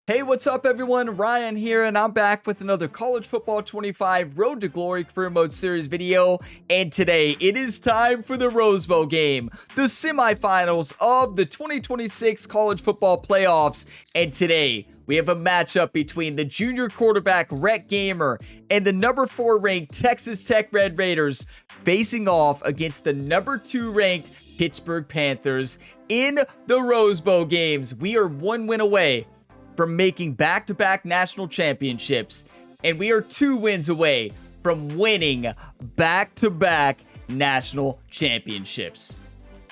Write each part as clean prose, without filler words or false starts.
Hey, what's up everyone? Ryan here, and I'm back with another College Football 25 Road to Glory Career Mode Series video. And today, it is time for the Rose Bowl game, the semifinals of the 2026 College Football Playoffs. And today, we have a matchup between the junior quarterback Rhett Gamer and the number 4 ranked Texas Tech Red Raiders facing off against the number 2 ranked Pittsburgh Panthers in the Rose Bowl games. We are one win away from making back-to-back national championships, and we are 2 wins away from winning back-to-back national championships.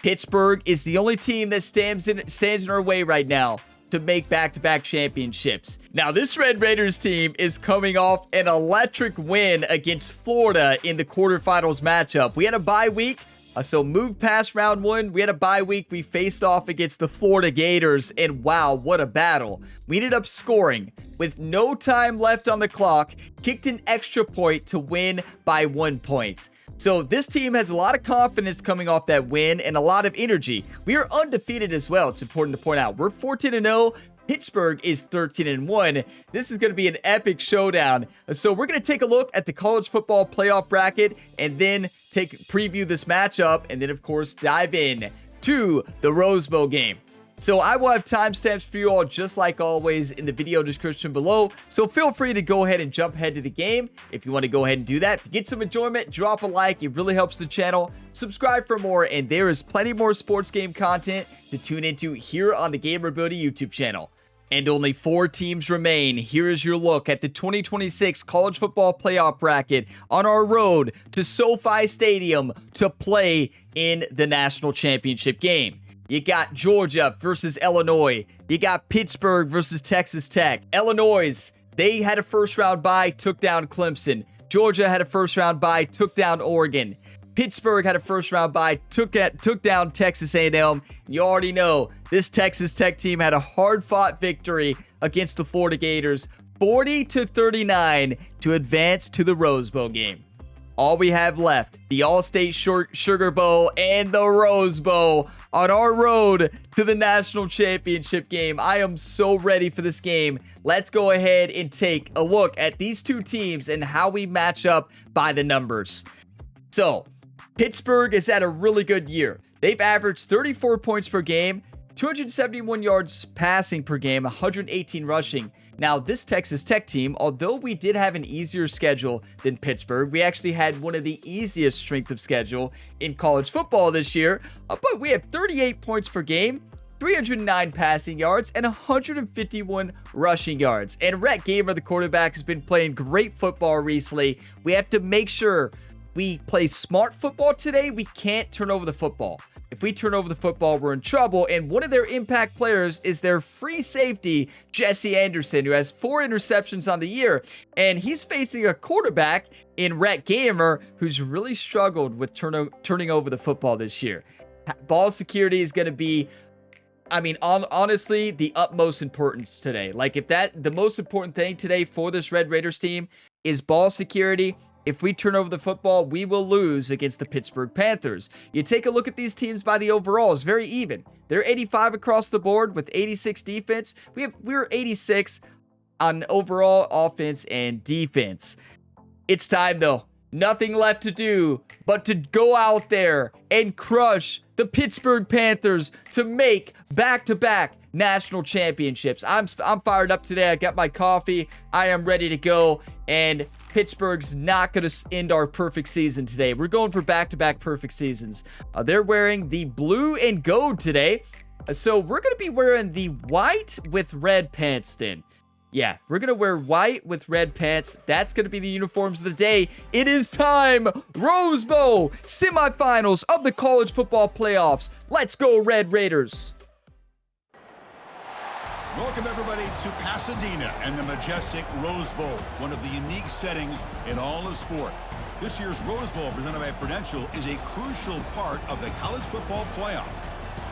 Pittsburgh is the only team that stands in our way right now to make back-to-back championships. Now, this Red Raiders team is coming off an electric win against Florida in the quarterfinals matchup. We had a bye week, so moved past round 1. We had a bye week. We faced off against the Florida Gators, and wow, what a battle. We ended up scoring with no time left on the clock, kicked an extra point to win by 1 point. So this team has a lot of confidence coming off that win and a lot of energy. We are undefeated as well. It's important to point out. We're 14-0. Pittsburgh is 13-1. This is going to be an epic showdown. So we're going to take a look at the college football playoff bracket and then preview this matchup, and then of course dive in to the Rose Bowl game. So I will have timestamps for you all just like always in the video description below. So feel free to go ahead and jump ahead to the game if you want to go ahead and do that. If you get some enjoyment, drop a like. It really helps the channel. Subscribe for more, and there is plenty more sports game content to tune into here on the Gamer Ability YouTube channel. And only 4 teams remain. Here is your look at the 2026 College Football Playoff bracket on our road to SoFi Stadium to play in the national championship game. You got Georgia versus Illinois. You got Pittsburgh versus Texas Tech. Illinois, they had a first round bye, took down Clemson. Georgia had a first round bye, took down Oregon. Pittsburgh had a first round bye, took down Texas A&M. You already know this Texas Tech team had a hard-fought victory against the Florida Gators, 40-39 to advance to the Rose Bowl game. All we have left, the All-State Sugar Bowl and the Rose Bowl on our road to the national championship game. I am so ready for this game. Let's go ahead and take a look at these 2 teams and how we match up by the numbers. So, Pittsburgh has had a really good year. They've averaged 34 points per game, 271 yards passing per game, 118 rushing. Now, this Texas Tech team, although we did have an easier schedule than Pittsburgh, we actually had one of the easiest strength of schedule in college football this year, but we have 38 points per game, 309 passing yards, and 151 rushing yards. And Rhett Gamer, the quarterback, has been playing great football recently. We have to make sure we play smart football today. We can't turn over the football. If we turn over the football, we're in trouble. And one of their impact players is their free safety, Jesse Anderson, who has 4 interceptions on the year. And he's facing a quarterback in Rhett Gamer who's really struggled with turning over the football this year. Ball security is going to be, honestly, the utmost importance today. Like, if the most important thing today for this Red Raiders team is ball security. If we turn over the football, we will lose against the Pittsburgh Panthers. You take a look at these teams by the overalls, very even. They're 85 across the board with 86 defense. We're 86 on overall offense and defense. It's time though. Nothing left to do but to go out there and crush the Pittsburgh Panthers to make back-to-back national championships. I'm fired up today. I got my coffee. I am ready to go. And Pittsburgh's not going to end our perfect season today. We're going for back-to-back perfect seasons. They're wearing the blue and gold today. So we're going to be wearing the white with red pants then. Yeah, we're going to wear white with red pants. That's going to be the uniforms of the day. It is time. Rose Bowl semifinals of the college football playoffs. Let's go, Red Raiders. Welcome, everybody, to Pasadena and the majestic Rose Bowl, one of the unique settings in all of sport. This year's Rose Bowl, presented by Prudential, is a crucial part of the college football playoff.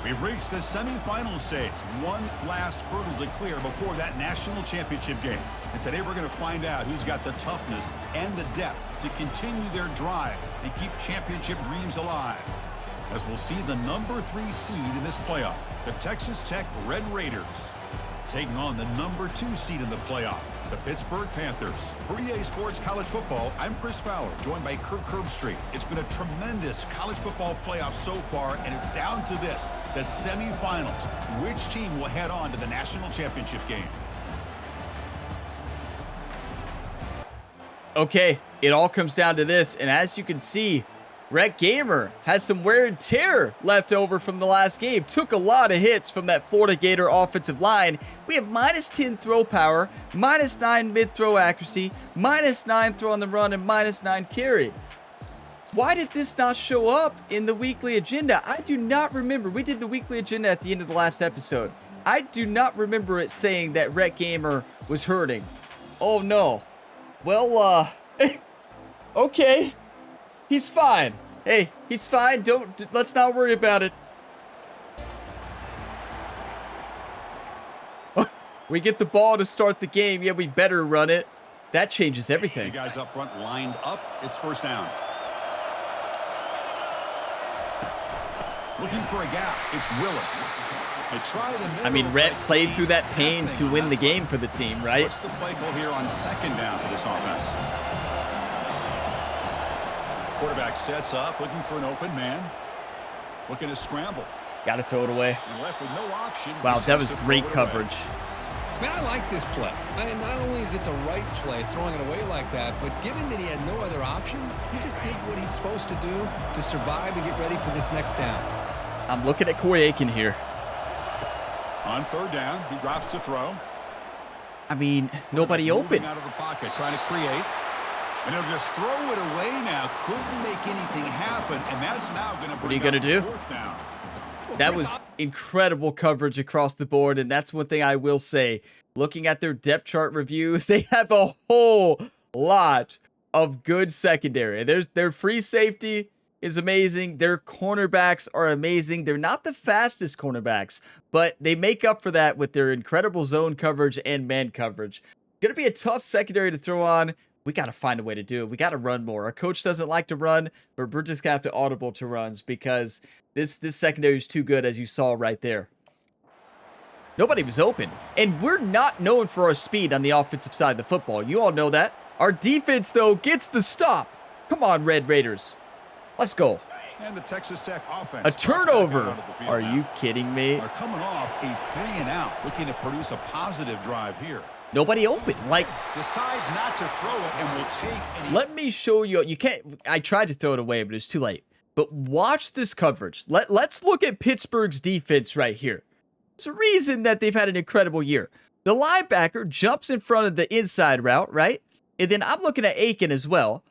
We've reached the semifinal stage, one last hurdle to clear before that national championship game. And today we're going to find out who's got the toughness and the depth to continue their drive and keep championship dreams alive. As we'll see the number 3 seed in this playoff, the Texas Tech Red Raiders, taking on the #2 seed in the playoff, the Pittsburgh Panthers. For EA Sports College Football, I'm Chris Fowler, joined by Kirk Herbstreit. It's been a tremendous college football playoff so far, and it's down to this, the semifinals. Which team will head on to the national championship game? Okay, it all comes down to this, and as you can see, Rhett Gamer has some wear and tear left over from the last game. Took a lot of hits from that Florida Gator offensive line. We have -10 throw power, -9 mid-throw accuracy, -9 throw on the run, and -9 carry. Why did this not show up in the weekly agenda? I do not remember. We did the weekly agenda at the end of the last episode. I do not remember it saying that Rhett Gamer was hurting. Oh no. Well, okay. He's fine. Hey, he's fine. Let's not worry about it. We get the ball to start the game. Yeah, we better run it. That changes everything. The guys up front lined up. It's first down. Looking for a gap. It's Willis. They try the middle. I mean, Rhett played through that pain to win the game for the team, right? What's the play call here on second down for this offense? Quarterback sets up, looking for an open man. Looking to scramble. Got to throw it away. Left with no option. Wow, that was great coverage. Man, I like this play. And not only is it the right play, throwing it away like that, but given that he had no other option, he just did what he's supposed to do to survive and get ready for this next down. I'm looking at Corey Aiken here. On third down, he drops to throw. I mean, nobody open. Out of the pocket, trying to create. And he'll just throw it away now. Couldn't make anything happen, and that's now going to bring What are you going to do? Fourth down. That was incredible coverage across the board, and that's one thing I will say. Looking at their depth chart review, they have a whole lot of good secondary. Their free safety is amazing. Their cornerbacks are amazing. They're not the fastest cornerbacks, but they make up for that with their incredible zone coverage and man coverage. Going to be a tough secondary to throw on. We got to find a way to do it. We got to run more. Our coach doesn't like to run, but we're just going to have to audible to runs because this secondary is too good, as you saw right there. Nobody was open. And we're not known for our speed on the offensive side of the football. You all know that. Our defense, though, gets the stop. Come on, Red Raiders. Let's go. And the Texas Tech offense. A turnover. Are you kidding me? They're coming off a 3-and-out, looking to produce a positive drive here. Nobody open. Like, decides not to throw it and will take any. Let me show you. You can't. I tried to throw it away, but it's too late. But watch this coverage. Let's look at Pittsburgh's defense right here. There's a reason that they've had an incredible year. The linebacker jumps in front of the inside route, right? And then I'm looking at Aiken as well.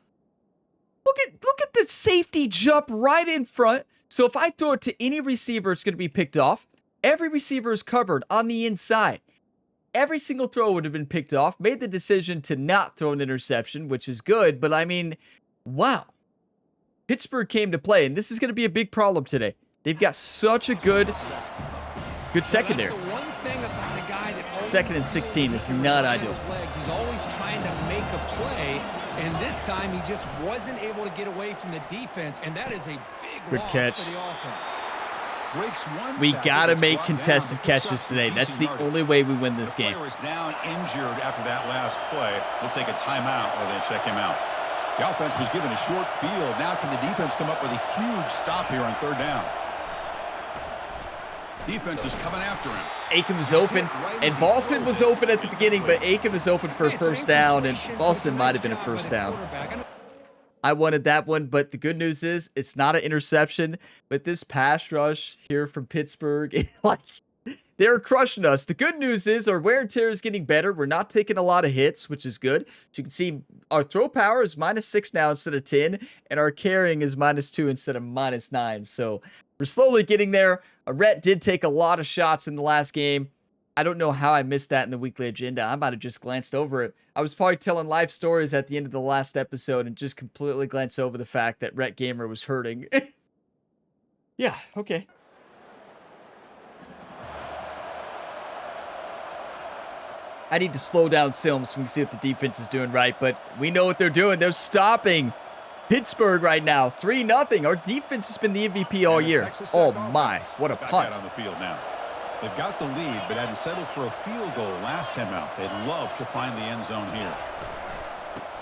Look at the safety jump right in front. So if I throw it to any receiver, it's going to be picked off. Every receiver is covered on the inside. Every single throw would have been picked off. Made the decision to not throw an interception, which is good. But I mean, wow. Pittsburgh came to play, and this is going to be a big problem today. They've got such a good secondary. Second and 16 is not ideal. He's always trying to make a play, and this time he just wasn't able to get away from the defense, and that is a big loss catch. for the offense. We got to make contested catches today. That's the only way we win this game. The player is down injured after that last play. We'll take a timeout while they check him out. The offense was given a short field. Now can the defense come up with a huge stop here on third down? Defense is coming after him. Aiken was open, and Volson was open at the beginning, but Aiken was open for a first down, and Volson might have been a first down. I wanted that one, but the good news is it's not an interception, but this pass rush here from Pittsburgh, like, they're crushing us. The good news is our wear and tear is getting better. We're not taking a lot of hits, which is good. So you can see our throw power is -6 now instead of 10, and our carrying is -2 instead of -9. So we're slowly getting there. Rhett did take a lot of shots in the last game. I don't know how I missed that in the weekly agenda. I might have just glanced over it. I was probably telling life stories at the end of the last episode and just completely glanced over the fact that Rhett Gamer was hurting. Yeah, okay. I need to slow down Sims so we can see what the defense is doing right, but we know what they're doing. They're stopping Pittsburgh right now, 3-0. Our defense has been the MVP all year. Oh my, what a punt. On the field now. They've got the lead, but had to settle for a field goal last time out. They'd love to find the end zone here.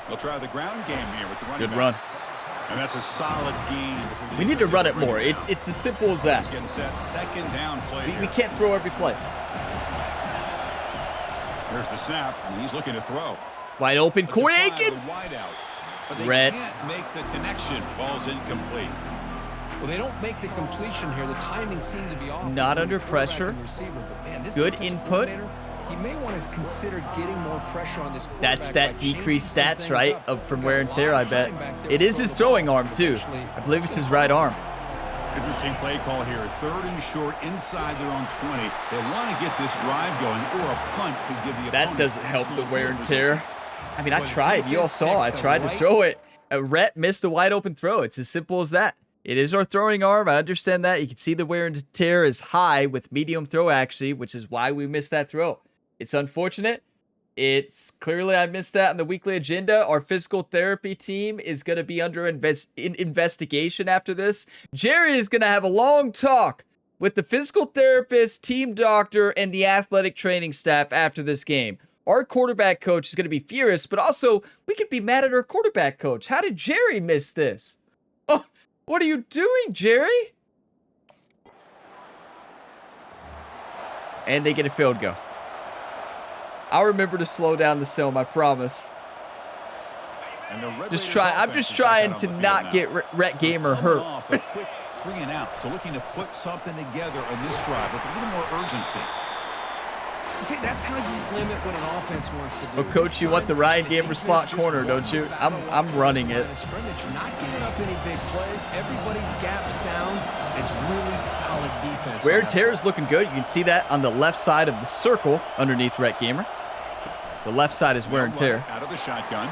They'll try the ground game here with the running Good back. run. And that's a solid gain. We need to run it more. It's as simple as that. Getting set, second down play. We can't throw every play. Here's the snap, and he's looking to throw. Wide open, Corey Aiken. But they Rhett. can't make the connection. Ball's incomplete. Well, they don't make the completion here. The timing seemed to be off. Not between under the quarterback pressure. and receiver. But man, this Good defensive input. coordinator, he may want to consider getting more pressure on this quarterback. That's that by changing decreased some stats, things right? up. Of from They've wear got and a tear, lot I of bet. time back there It to is throw his the throwing ball. arm, too. Eventually, I believe it's his right arm. Interesting play call here. 3rd and short inside their own 20. They want to get this drive going, or a punt could give the That opponent doesn't help the excellent wear field and tear. position. I mean, I tried. You all saw. I tried to throw it. Rhett missed a wide open throw. It's as simple as that. It is our throwing arm. I understand that. You can see the wear and tear is high with medium throw, actually, which is why we missed that throw. It's unfortunate. It's clearly I missed that on the weekly agenda. Our physical therapy team is going to be under investigation after this. Jerry is going to have a long talk with the physical therapist, team doctor, and the athletic training staff after this game. Our quarterback coach is going to be furious, but also we could be mad at our quarterback coach. How did Jerry miss this? Oh, what are you doing, Jerry? And they get a field goal. I'll remember to slow down the film, I promise. And the Red I'm Raiders just offense is back trying out to on the not field get now. Rhett Gamer Coming hurt. off a quick 3 and out. So looking to put something together on this drive with a little more urgency. See, that's how you limit what an offense wants to do. Well, Coach, you want the Ryan Gamer slot corner, don't you? I'm running it. Not giving up any big plays. Everybody's gap sound. It's really solid defense. Wear and tear is looking good. You can see that on the left side of the circle underneath Rhett Gamer. The left side is wear and tear. Out of the shotgun.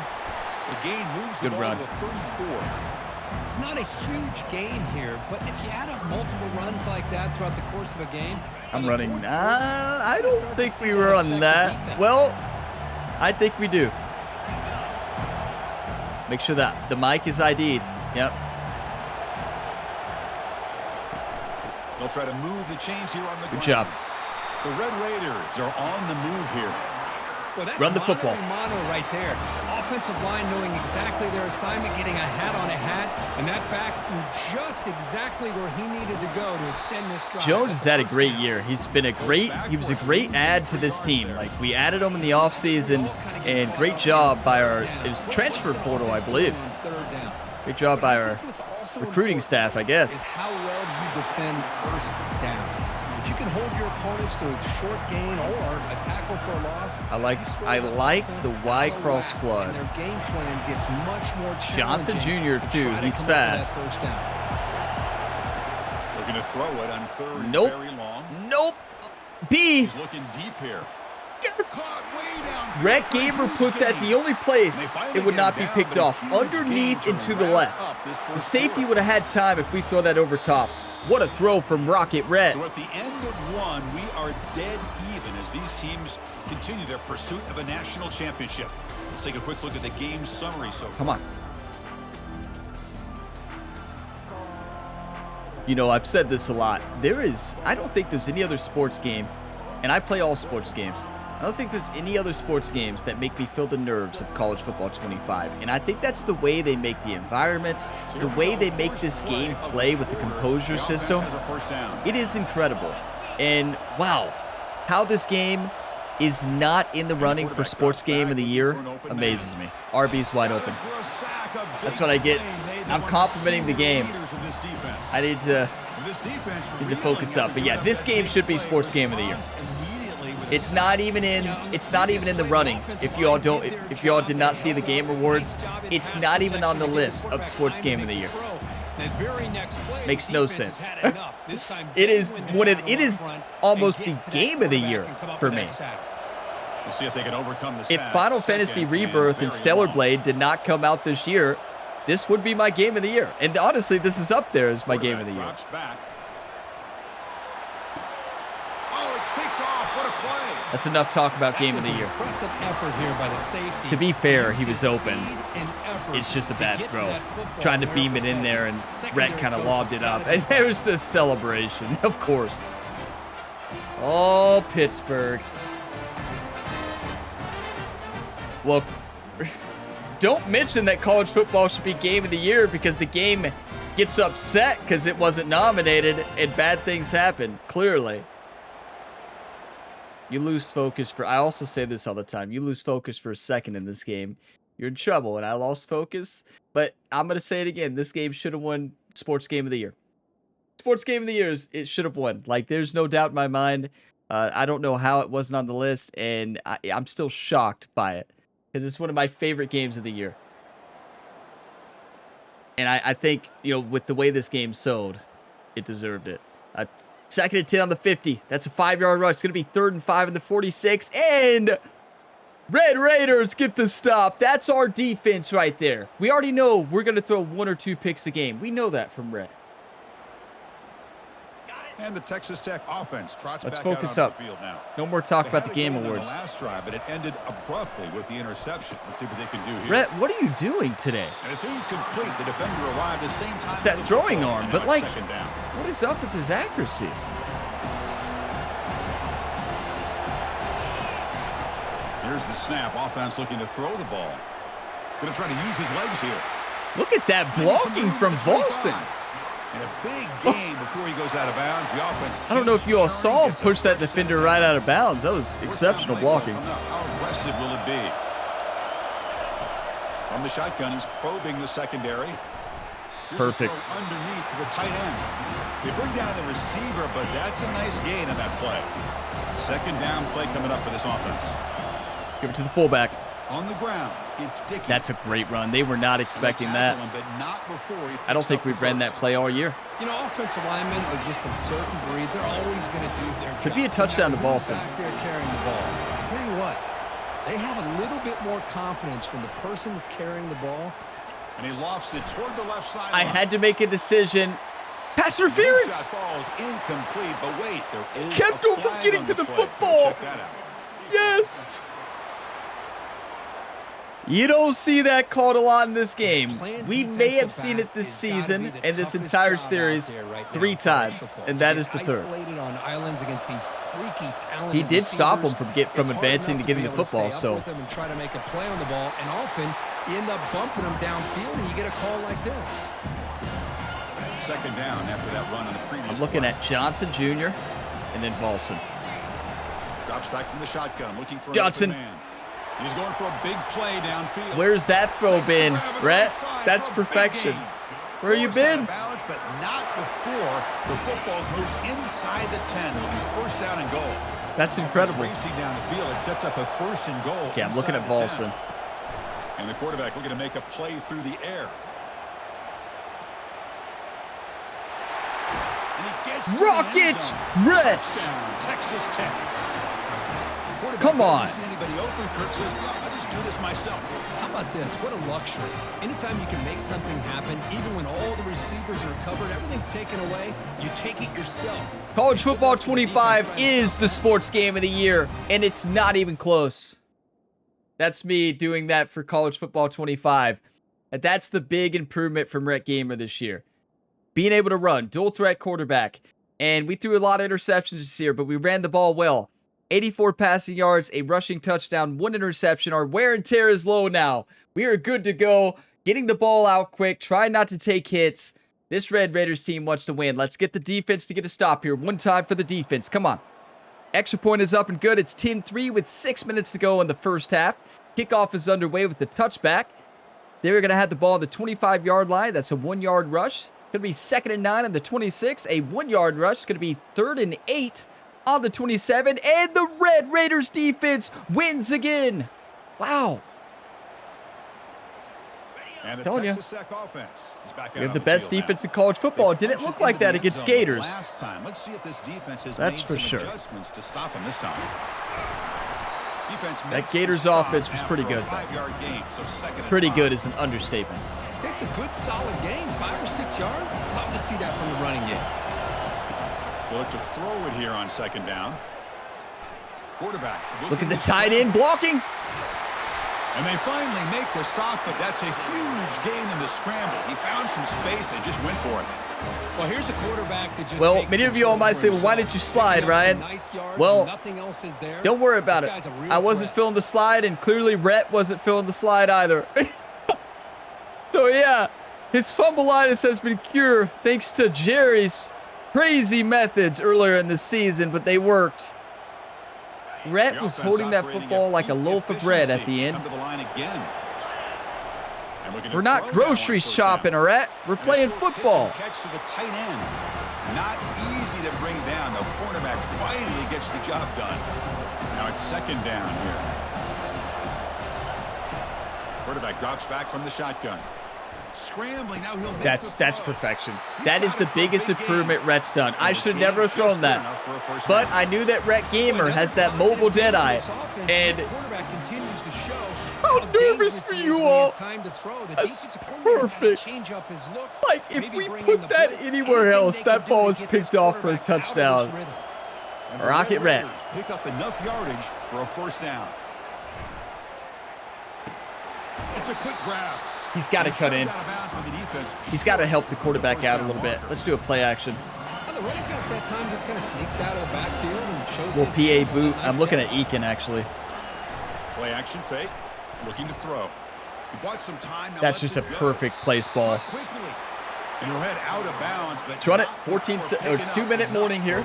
The gain moves the Good ball run. to the 34. It's not a huge gain here, but if you add up multiple runs like that throughout the course of a game, I'm by the running. fourth quarter, I you don't start to think see we that were on effective that. defense. Well, I think we do. Make sure that the mic is ID'd. Yep. They'll try to move the chains here on the Good ground. job. The Red Raiders are on the move here. Well, that's Run the football. Mono right there. Offensive line knowing exactly their assignment, getting a hat on a hat, and that back threw just exactly where he needed to go to extend this drive. Jones has had a great year. He was a great add to this team. Like, we added him in the offseason, and great job by it was transfer portal, I believe. Great job by our recruiting staff, I Is guess. how well you defend first down. If you can hold your opponents to a short gain or a tackle for a loss, I like the Y cross flood. and their game plan gets much more challenging. Johnson Jr. to too. try to He's come up with that fast. first down. Looking to throw it on 3rd and Nope. very long. Nope. B. He's looking deep here. Caught way down. Rhett Gamer put that the only place it would not be picked off, underneath and to the left. The safety would have had time if we throw that over top. What a throw from Rocket Rhett. So at the end of one, we are dead even as these teams continue their pursuit of a national championship. Let's take a quick look at the game summary so far. Come on. You know, I've said this a lot. I don't think there's any other sports game, and I play all sports games. I don't think there's any other sports games that make me feel the nerves of college football 25. And I think that's the way they make the environments, the way they make this game play with the composure system. It is incredible. And wow, how this game is not in the running for sports game of the year amazes me. RB's wide open. That's what I get. I'm complimenting the game. I need to focus up. But yeah, this game should be sports game of the year. It's not even in the running. If you all did not see the game awards, it's not even on the list of sports game of the year. Makes no sense. It is almost the game of the year for me. We'll see if they can overcome the If sack. Final Fantasy Rebirth and Stellar Blade did not come out this year, this would be my game of the year. And honestly, this is up there as my game of the year. Drops back. Oh, it's picked off. What a play. That's enough talk about game of the year. Impressive effort here by the safety. To be fair, he was Speed open. and effort It's just a to bad get to throw. that football Trying to where beam was it in headed. there, and Secondary Rhett kind of coach lobbed it up. had And there's the celebration, of course. Oh, Pittsburgh. Well, don't mention that college football should be game of the year because the game gets upset because it wasn't nominated and bad things happen, clearly. You lose focus for, I also say this all the time, you lose focus for a second in this game, you're in trouble, and I lost focus. But I'm going to say it again, this game should have won Sports Game of the Year. Sports Game of the Year, it should have won. Like, there's no doubt in my mind. I don't know how it wasn't on the list, and I'm still shocked by it because it's one of my favorite games of the year. And I think, you know, with the way this game sold, it deserved it. Second and 10 on the 50. That's a 5-yard rush. It's going to be 3rd and 5 on the 46. And Red Raiders get the stop. That's our defense right there. We already know we're going to throw 1 or 2 picks a game. We know that from Red. And the Texas Tech offense trots Let's back focus out on up. the field now. No more talk about the game They had a awards. goal on the last drive, but it ended abruptly with the interception. Let's see what they can do here. Rhett, what are you doing today? And it's incomplete. The defender arrived the same time. It's that throwing arm, but like, second down. what is up with his accuracy? Here's the snap. Offense looking to throw the ball. Going to try to use his legs here. Look at that blocking from Volson. And a big gain before he goes out of bounds. The offense. I don't know if you all saw him push that defender right out of bounds. That was exceptional blocking. How aggressive will it be? From the shotgun, he's probing the secondary. Here's Perfect. a throw underneath to the tight end. They bring down the receiver, but that's a nice gain on that play. Second down play coming up for this offense. Give it to the fullback. On the ground, it's Dickey. That's a great run. They were not expecting that. I don't think we've ran that play all year. You know, offensive linemen are just a certain breed. They're always going to do their job. Could be a touchdown to Volson. Back there carrying the ball. I tell you what, they have a little bit more confidence when the person that's carrying the ball. And he lofts it toward the left side. I had to make a decision. Pass interference. Falls incomplete, but wait, there is Kept him from getting to the football. Yes. You don't see that called a lot in this game. We may have seen it this season and this entire series 3 times, and that is the 3rd. He did stop him from advancing to getting the football, so. Try to make a play on the ball, and often you end up bumping them downfield, and you get a call like this. Second down after that run on the previous. I'm looking at Johnson Jr. and then Volson. Drops back from the shotgun, looking for Johnson. Man. He's going for a big play downfield. Where's that throw been, Rhett? That's perfection. Where you been? Balance, but not before the football's moved inside the 10. It'll be first down and goal. That's incredible. Racing down the field, it sets up a first and goal. Okay, I'm looking at Volson. And the quarterback looking to make a play through the air. And he gets Rocket, Rhett. Texas Tech. Come on. See anybody open? Kirk says, I'll just do this myself. How about this? What a luxury. Anytime you can make something happen, even when all the receivers are covered, everything's taken away, you take it yourself. College Football 25 is the sports game of the year, and it's not even close. That's me doing that for College Football 25. And that's the big improvement from Rhett Gamer this year. Being able to run, dual threat quarterback. And we threw a lot of interceptions this year, but we ran the ball well. 84 passing yards, a rushing touchdown, 1 interception. Our wear and tear is low now. We are good to go. Getting the ball out quick. Try not to take hits. This Red Raiders team wants to win. Let's get the defense to get a stop here. One time for the defense. Come on. Extra point is up and good. It's 10-3 with 6 minutes to go in the first half. Kickoff is underway with the touchback. They're going to have the ball on the 25-yard line. That's a 1-yard rush. Going to be 2nd and 9 on the 26. A 1-yard rush. It's going to be 3rd and 8. On the 27, and the Red Raiders defense wins again. Wow. And the Telling you. Texas Tech offense is back We have the best defense in college football. It didn't look like that against Gators. Last time. Let's see if this defense has That's made for some sure. adjustments to stop him this time. Defense That Gators offense was pretty good. Pretty good is an understatement. It's a good, solid game. 5 or 6 yards. Love to see that from the running game. They'll look to throw it here on 2nd down. Quarterback. Look at the tight end blocking. And they finally make the stop, but that's a huge gain in the scramble. He found some space and just went for it. Well, here's a quarterback that just Well, many of you all might say, well, why didn't you slide, Ryan? Well, don't worry about it. I wasn't feeling the slide, and clearly Rhett wasn't feeling the slide either. So, yeah, his fumbleitis has been cured thanks to Jerry's crazy methods earlier in the season, but they worked. Rhett was holding that football like a loaf of bread at the end. We're not grocery shopping, Rhett. We're playing football. Catch to the tight end. Not easy to bring down. The cornerback finally gets the job done. Now it's second down here. Quarterback drops back from the shotgun. Scrambling, now he'll that's perfection. That is the biggest improvement Rhett's done. I should never have thrown that. But I knew that Rhett Gamer has that mobile dead eye. And how nervous for you all. That's perfect. Like, if we put that anywhere else, that ball is picked off for a touchdown. Rocket Rhett. Pick up enough yardage for a first down. It's a quick grab. He's got to cut in. He's got to help the quarterback out a little bit. Let's do a play action. The running back that time just kind of sneaks out of the backfield and shows well, PA boot. I'm looking at Eakin, actually. Play action fake. Looking to throw. He bought some time. Now that's just a perfect place ball. And he'll head out of bounds, but 2-minute warning here.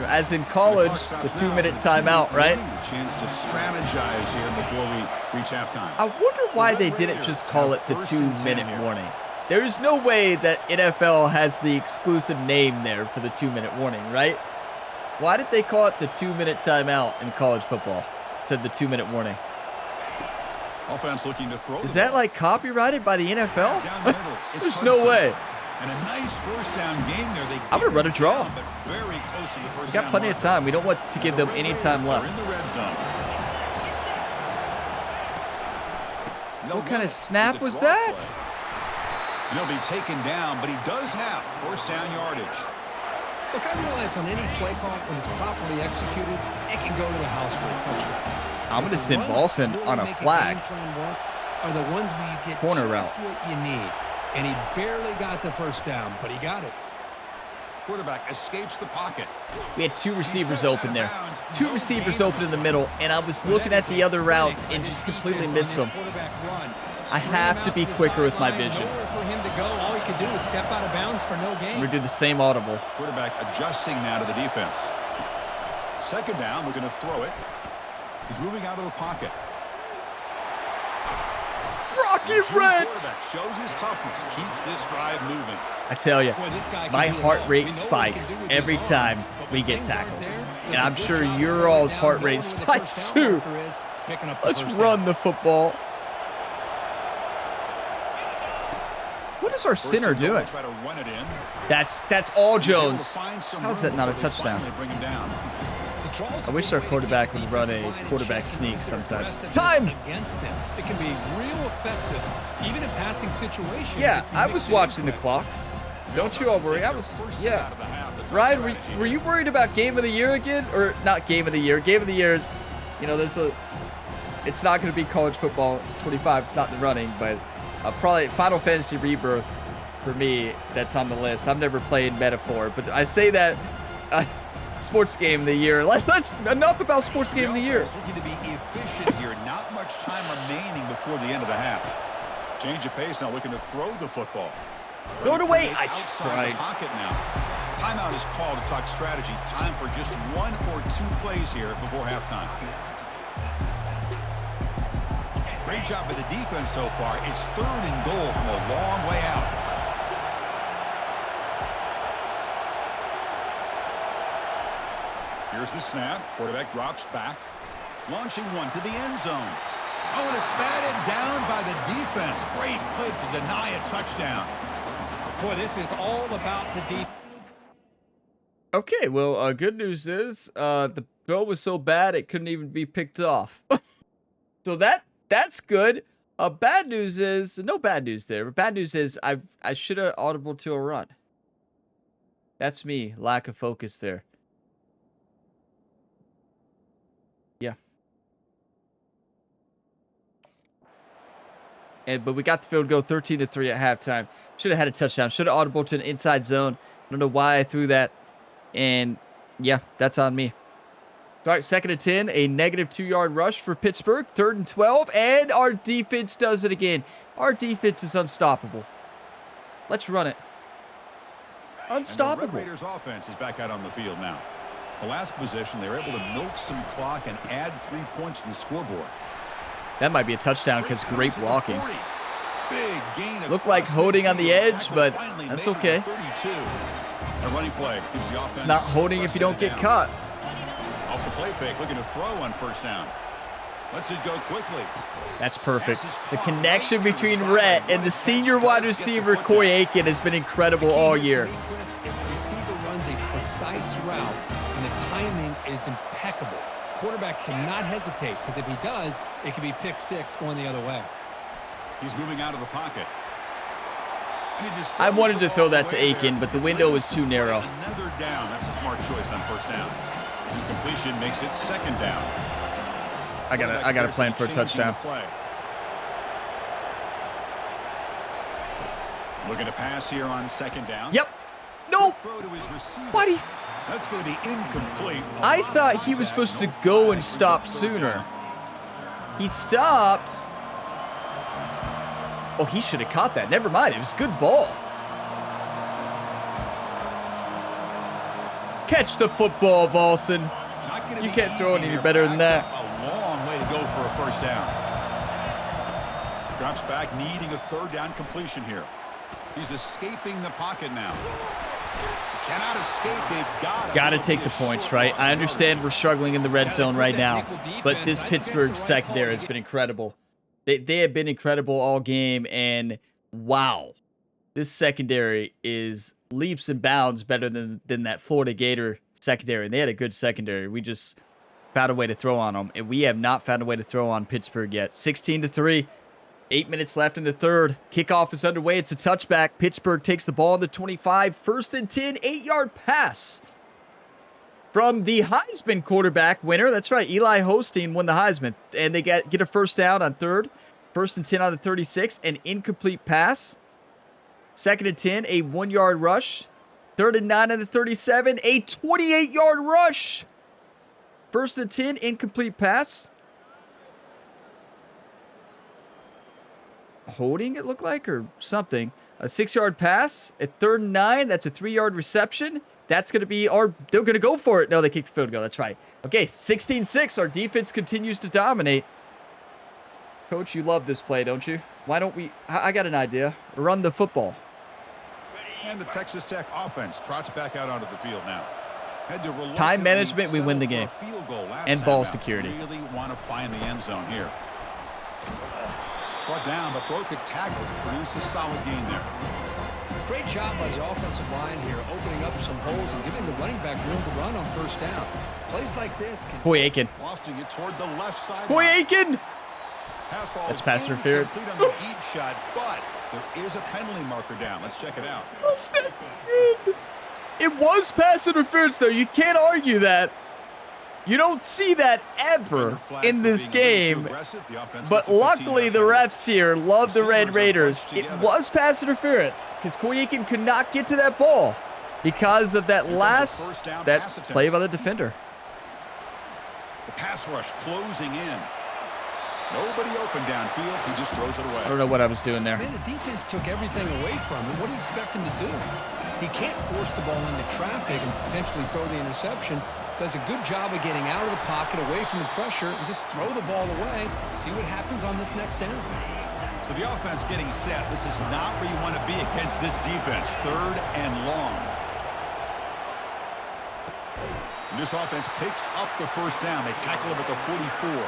As in college, the 2-minute timeout, right? A chance to strategize here before we reach halftime. I wonder why they didn't just call it the 2-minute warning. There's no way that NFL has the exclusive name there for the 2-minute warning, right? Why did they call it the 2-minute timeout in college football? To the 2-minute warning. Offense looking to throw. Is that like copyrighted by the NFL? There's no way. And a nice first down game there. I'm going to run a draw. But very close to the first We've got plenty of time. We don't want to give them any time left. In the red zone. What kind of snap was that? And he'll be taken down, but he does have first down yardage. Look, I realize on any play call, when it's properly executed, it can go to the house for a touchdown. I'm going to send Volson on a flag. Are the ones where you get corner route. What you need. And he barely got the first down, but he got it. Quarterback escapes the pocket. We had two receivers open there. Two receivers open in the middle, and I was looking at the other routes and just completely missed them. I have to be quicker with my vision. For him to go, all he could do is step out of bounds for no gain. We do the same audible. Quarterback adjusting now to the defense. Second down, we're going to throw it. He's moving out of the pocket. Rocket Rhett! Shows his toughness, keeps this drive moving. I tell you, my heart rate spikes every time we get tackled. And I'm sure your all's heart rate spikes too. Let's run the football. What is our center doing? That's all Jones. How is that not a touchdown? I wish our quarterback would run a quarterback sneak sometimes. Time! It can be real effective, even in passing situations. Yeah, I was watching the clock. Don't you all worry. Yeah. Ryan, were you worried about Game of the Year again? Or not Game of the Year. Game of the Year is, you know, it's not going to be college football 25. It's not the running, but probably Final Fantasy Rebirth for me, that's on the list. I've never played Metaphor, but I say that... Sports game of the year. Let's enough about sports game of the year. Looking to be efficient here. Not much time remaining before the end of the half. Change of pace now, looking to throw the football. Throw it away. I tried. Pocket now. Timeout is called to talk strategy. Time for just one or two plays here before halftime. Great job by the defense so far. It's 3rd and goal from a long way out. Here's the snap. Quarterback drops back. Launching one to the end zone. Oh, and it's batted down by the defense. Great play to deny a touchdown. Boy, this is all about the defense. Okay, well, good news is the throw was so bad it couldn't even be picked off. So that's good. Bad news is, no bad news there. But bad news is I should have audible to a run. That's me, lack of focus there. but we got the field goal 13-3 at halftime. Should have had a touchdown. Should have audible to an inside zone. I don't know why I threw that. And, yeah, that's on me. All right, 2nd and 10, a negative 2-yard rush for Pittsburgh. 3rd and 12, and our defense does it again. Our defense is unstoppable. Let's run it. Unstoppable. And the Red Raiders offense is back out on the field now. The last possession, they were able to milk some clock and add 3 points to the scoreboard. That might be a touchdown because great blocking. Big gain. Looked like holding on the edge, but that's okay. A running play gives the offense. It's not holding if you don't get caught. Off the play fake, looking to throw on 1st down. Lets it go quickly. That's perfect. The connection between Rhett and the senior wide receiver, Coy Aiken, has been incredible all year. Is the receiver runs a precise route, and the timing is impeccable. Quarterback cannot hesitate, because if he does, it could be pick 6 going the other way. He's moving out of the pocket. I wanted to throw that to Aiken, but the window was too narrow. Another down. That's a smart choice on 1st down. Completion makes it 2nd down. I got a plan for a touchdown. Looking to pass here on 2nd down. Yep. Nope. What? That's going to be incomplete. I thought he was supposed to go and stop sooner. He stopped. Oh, he should have caught that. Never mind. It was a good ball. Catch the football, Volson. You can't throw it any better than that. A long way to go for a 1st down. Drops back, needing a 3rd down completion here. He's escaping the pocket now. Cannot escape. They've got to take the points, right? I understand we're struggling in the red zone right now, but this Pittsburgh secondary has been incredible. They have been incredible all game, and wow, this secondary is leaps and bounds better than that Florida Gator secondary. And they had a good secondary. We just found a way to throw on them, and we have not found a way to throw on Pittsburgh yet. 16-3. 8 minutes left in the 3rd. Kickoff is underway. It's a touchback. Pittsburgh takes the ball on the 25. 1st and 10, 8-yard pass from the Heisman quarterback winner. That's right. Eli Hosteen won the Heisman, and they get a 1st down on 3rd. 1st and 10 on the 36. An incomplete pass. 2nd and 10, a 1-yard rush. 3rd and 9 on the 37. A 28-yard rush. 1st and 10, incomplete pass. Holding, it looked like, or something. A 6-yard pass at 3rd and 9. That's a 3-yard reception. That's going to be they're going to go for it. No, they kicked the field goal. That's right. Okay, 16-6. Our defense continues to dominate. Coach, you love this play, don't you? Why don't we, I got an idea. Run the football. And the Texas Tech offense trots back out onto the field now. Time management, we win the game. And ball security. Really want to find the end zone here. Brought down, but broke a tackle to produce a solid gain there. Great job by the offensive line here, opening up some holes and giving the running back room to run on 1st down. Plays like this can... Coy Aiken. Lofting it toward the left side. Coy Aiken! That's pass interference. On the deep shot, but there is a penalty marker down. Let's check it out. It was pass interference, though. You can't argue that. You don't see that ever in this game. But luckily, the refs here love the Red Raiders. It was pass interference because Coy Aiken could not get to that ball because of that play by the defender. The pass rush closing in. Nobody open downfield. He just throws it away. I don't know what I was doing there. Man, the defense took everything away from him. What do you expect him to do? He can't force the ball into traffic and potentially throw the interception. Does a good job of getting out of the pocket, away from the pressure, and just throw the ball away. See what happens on this next down. So the offense getting set. This is not where you want to be against this defense. 3rd and long. And this offense picks up the 1st down. They tackle him at the 44.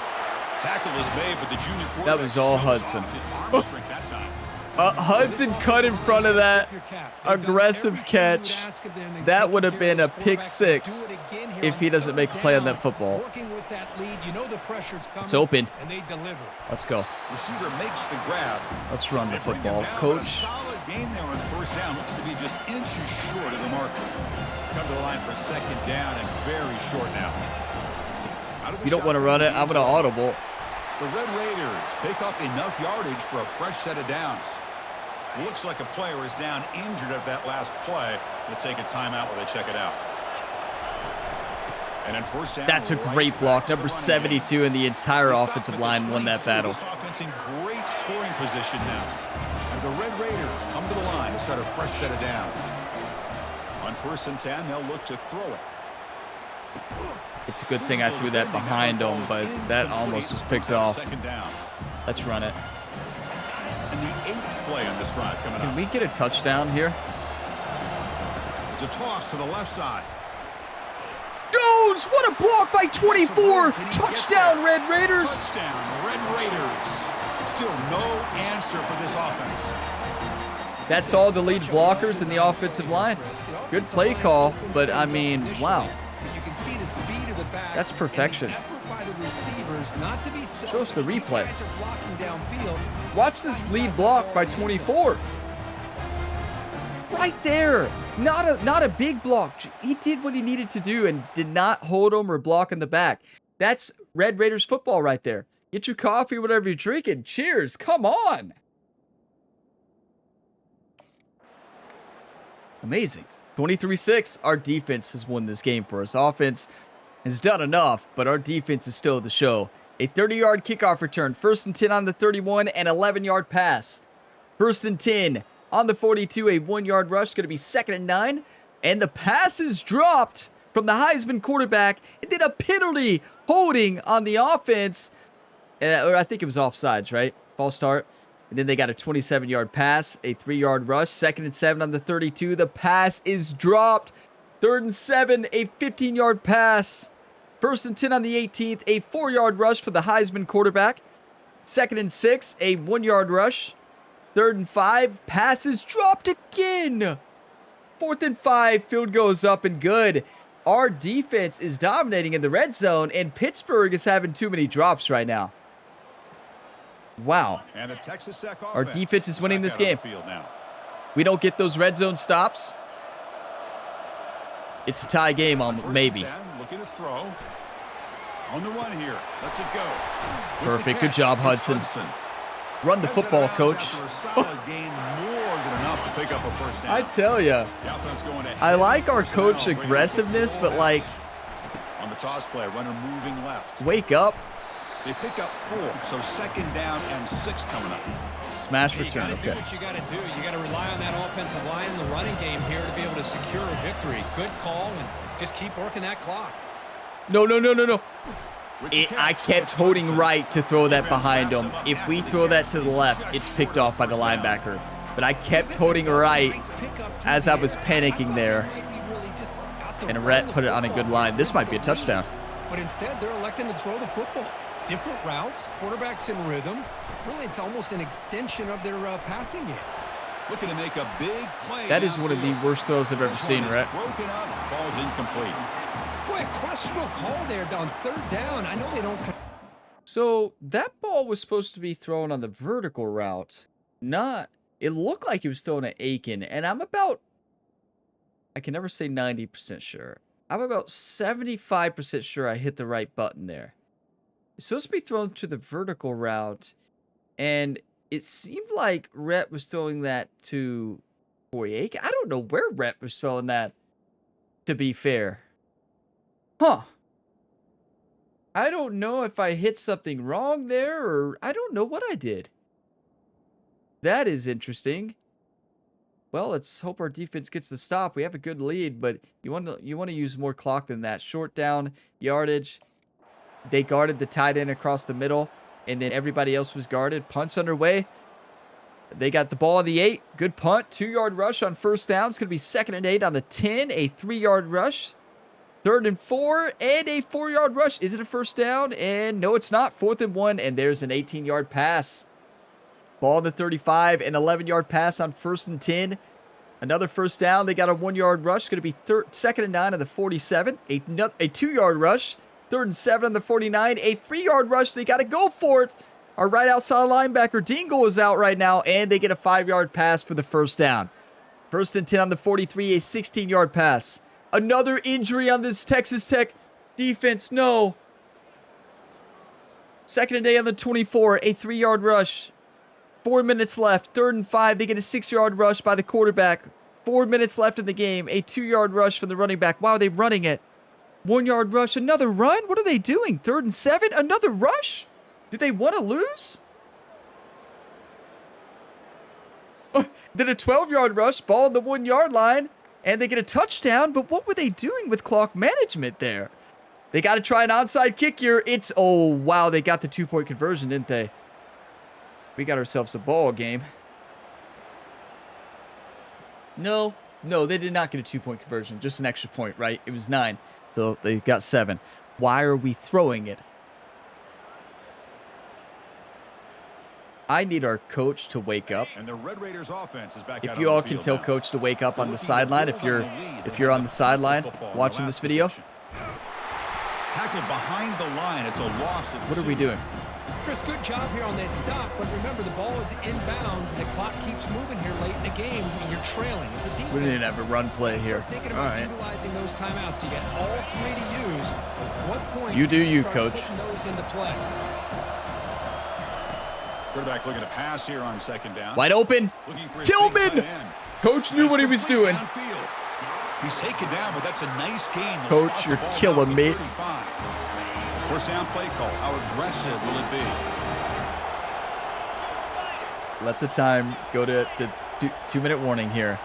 Tackle is made, but the junior quarterback that was all Hudson. His arm strength that time. Hudson cut in front of that aggressive catch. That would have been a pick 6 if he doesn't make a play on that football. It's open. Let's go. Receiver makes the grab. Let's run the football, coach. Solid gain there on 1st down. Looks to be just inches short of the marker. Come to the line for 2nd down and very short now. If you don't want to run it, I'm going to audible. The Red Raiders pick up enough yardage for a fresh set of downs. Looks like a player is down injured at that last play. We'll take a timeout while they check it out. And then first down, That's a great block. Number 72 in the entire offensive line won that battle. This offense in great scoring position now. And the Red Raiders come to the line to set a fresh set of downs. On 1st and 10, they'll look to throw it. It's a good thing I threw that behind him, but that almost was picked off. Let's run it. And the 8th play on this drive coming up. Can we get a touchdown here? It's a toss to the left side. Jones, what a block by 24. Touchdown, Red Raiders. Touchdown, Red Raiders. Still no answer for this offense. That's all the lead blockers in the offensive line. Good play call, but I mean, wow. You can see the speed of the back. That's perfection. And the effort by the receivers not to be so. Show us the replay. These guys are blocking downfield. Watch this lead block by 24. Right there. Not a big block. He did what he needed to do and did not hold him or block in the back. That's Red Raiders football right there. Get your coffee, whatever you're drinking. Cheers. Come on. Amazing. 23-6. Our defense has won this game for us. Offense has done enough, but our defense is still the show. A 30-yard kickoff return. 1st and 10 on the 31, and 11-yard pass. 1st and 10 on the 42, a 1-yard rush. Going to be 2nd and 9. And the pass is dropped from the Heisman quarterback. And then a penalty holding on the offense. Or I think it was offsides, right? False start. And then they got a 27-yard pass, a 3-yard rush. 2nd and 7 on the 32. The pass is dropped. 3rd and 7, a 15-yard pass. 1st and 10 on the 18th, a 4-yard rush for the Heisman quarterback. 2nd and 6, a 1-yard rush. 3rd and 5, pass is dropped again. 4th and 5, field goes up and good. Our defense is dominating in the red zone, and Pittsburgh is having too many drops right now. Wow. And the Texas Tech Our defense is winning this game. We don't get those red zone stops. It's a tie game, maybe. Looking to throw. On the run here. Let's it go. Perfect. Good job, Hudson. Run the football, coach. I tell you, I like our coach aggressiveness, but like, on the toss play, runner moving left. Wake up. They pick up 4, so 2nd down and 6 coming up. Smash return, okay. okay. What you got to do, you got to rely on that offensive line in the running game here to be able to secure a victory. Good call, and just keep working that clock. No. I kept holding right to throw that behind him. If we throw that to the left, it's picked off by the linebacker. But I kept holding right as I was panicking there. And Rhett put it on a good line. This might be a touchdown. But instead, they're electing to throw the football. Different routes, quarterbacks in rhythm. Really, it's almost an extension of their passing game. Looking to make a big play. That is one of the worst throws I've ever seen, Rhett. Broken up, ball's incomplete. Boy, a questionable call there on 3rd down. I know they don't. So that ball was supposed to be thrown on the vertical route. It looked like he was throwing at Aiken, and I can never say 90% sure. I'm about 75% sure I hit the right button there. It's supposed to be thrown to the vertical route, and it seemed like Rhett was throwing that to Corey Aiken. I don't know where Rhett was throwing that, to be fair. Huh. I don't know if I hit something wrong there, or I don't know what I did. That is interesting. Well, let's hope our defense gets the stop. We have a good lead, but you want to use more clock than that. Short down yardage. They guarded the tight end across the middle, and then everybody else was guarded. Punt's underway. They got the ball on the 8. Good punt. 2-yard rush on 1st down. It's going to be 2nd and 8 on the 10. A 3-yard rush. 3rd and 4, and a 4-yard rush. Is it a 1st down? And no, it's not. 4th and 1, and there's an 18-yard pass. Ball on the 35, an 11-yard pass on 1st and 10. Another 1st down. They got a 1-yard rush. Going to be 2nd and 9 on the 47. A 2-yard rush. 3rd and 7 on the 49. A 3-yard rush. They got to go for it. Our right outside linebacker, Dingle, is out right now, and they get a 5-yard pass for the 1st down. 1st and 10 on the 43. A 16-yard pass. Another injury on this Texas Tech defense. No. 2nd and day on the 24, a 3-yard rush. 4 minutes left, 3rd and 5. They get a 6-yard rush by the quarterback. 4 minutes left in the game, a 2-yard rush from the running back. Wow, are they running it? 1-yard rush, another run? What are they doing? 3rd and 7, another rush? Do they want to lose? Then a 12-yard rush, ball on the 1-yard line, and they get a touchdown. But what were they doing with clock management there? They got to try an onside kick here. Oh, wow, they got the 2-point conversion, didn't they? We got ourselves a ball game. No, they did not get a 2-point conversion. Just an extra point, right? It was 9. So they got 7. Why are we throwing it? I need our coach to wake up. And the Red Raiders offense is back. If you all can tell coach to wake up on the sideline, if you're on the sideline watching this video. Tackled behind the line. It's a loss. What are we doing? Chris, good job here on that stop, but remember the ball is inbounds and the clock keeps moving here late in the game when you're trailing. It's a defense. We didn't have a run play here. Thinking about utilizing those timeouts. You got all 3 to use. At what point you do you, coach. Putting those into play. Quarterback looking to pass here on 2nd down. Wide open. Tillman. Coach knew what he was doing. He's taken down, but that's a nice gain. Coach, you're killing me. 1st down play call. How aggressive will it be? Let the time go to the 2-minute warning here.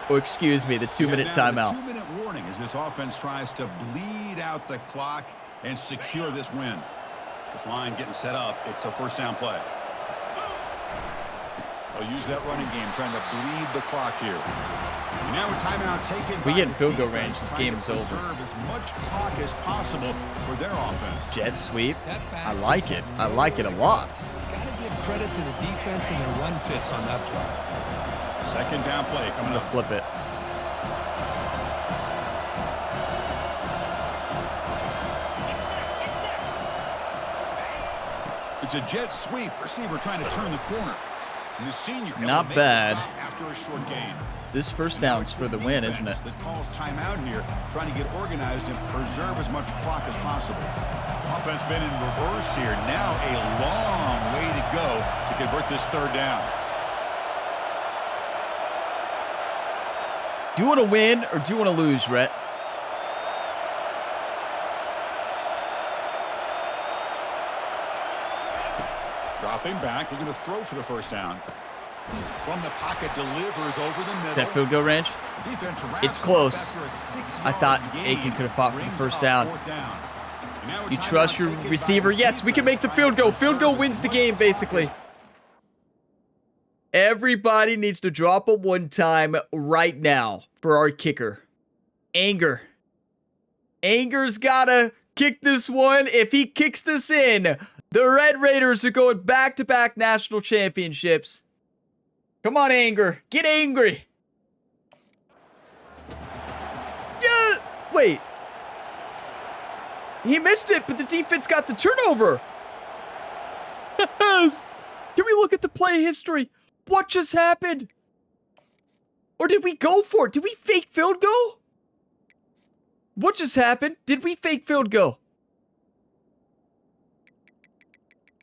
Oh, excuse me, the 2-minute timeout. 2-minute warning as this offense tries to bleed out the clock and secure this win. This line getting set up. It's a 1st down play. They'll use that running game, trying to bleed the clock here. And now a timeout taken. We get in field goal range. This game is over. Preserve as much clock as possible for their offense. Jet sweep. I like it. I like it a lot. Got to give credit to the defense and their run fits on that play. 2nd down play coming up. Flip it. It's a jet sweep. Receiver trying to turn the corner. And the senior not bad. After a short gain. This 1st down's for the win, isn't it? That calls timeout here, trying to get organized and preserve as much clock as possible. Offense been in reverse here. Now a long way to go to convert this 3rd down. Do you want to win or do you want to lose, Rhett? Dropping back, looking to throw for the 1st down. From the pocket, delivers over the middle. Is that field goal range? It's close. I thought Aiken could have fought for the 1st down. You trust your receiver? Yes, we can make the field goal. Field goal wins the game, basically. Everybody needs to drop a 1-time right now for our kicker. Anger. Anger's gotta kick this one. If he kicks this in, the Red Raiders are going back-to-back national championships. Come on, Anger. Get angry. Yeah. Wait. He missed it, but the defense got the turnover. Yes. Can we look at the play history? What just happened? Or did we go for it? Did we fake field goal? What just happened? Did we fake field goal?